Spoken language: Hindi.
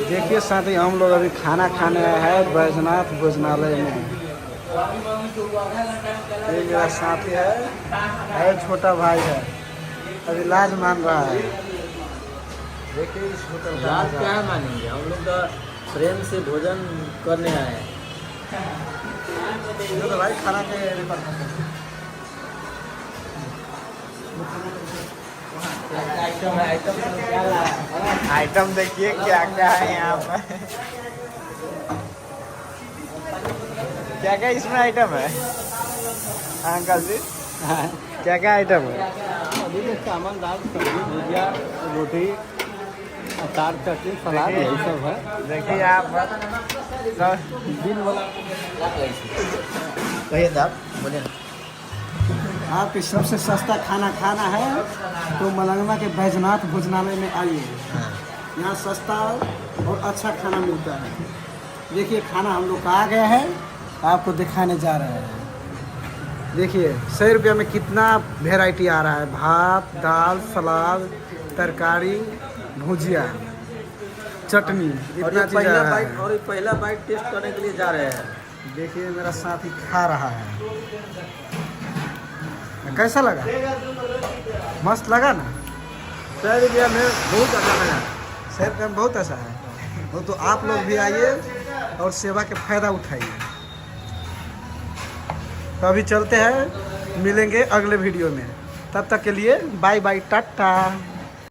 देखिए साथी, हम लोग अभी खाना खाने आए हैं बैजनाथ भोजनालय में। ये मेरा साथी है छोटा भाई है, अभी लाज मान रहा है। देखिए इस होटल का लाज क्या है मानेंगे, हम लोग का प्रेम से भोजन करने आए हैं। तो भाई खाना के आइटम देखिए क्या क्या है यहाँ पर। क्या क्या इसमें आइटम है अंकल जी? क्या क्या आइटम है? अभी तो चावल दाल सब्जी भुजिया रोटी अचार चटनी सलाद यही सब है। देखिए यहाँ पर दिन वाला कहिए आप बोले। आपके सबसे सस्ता खाना खाना है तो मलंगवा के बैजनाथ भोजनालय में आइए। यहाँ सस्ता और अच्छा खाना मिलता है। देखिए खाना हम लोग का आ गया है, आपको दिखाने जा रहे हैं। देखिए 100 रुपया में कितना वेराइटी आ रहा है, भात दाल सलाद तरकारी भुजिया चटनी, और इतना ये चीज़ पहला आ रहा बाइट है। और ये पहला बाइट टेस्ट करने के लिए जा रहे हैं। देखिए मेरा साथी खा रहा है, कैसा लगा? मस्त लगा ना? 100 रुपया में बहुत अच्छा बना। 100 रुपया में बहुत अच्छा है। वो तो आप लोग भी आइए और सेवा के फायदा उठाइए। तो अभी चलते हैं, मिलेंगे अगले वीडियो में। तब तक के लिए बाय बाय टाटा।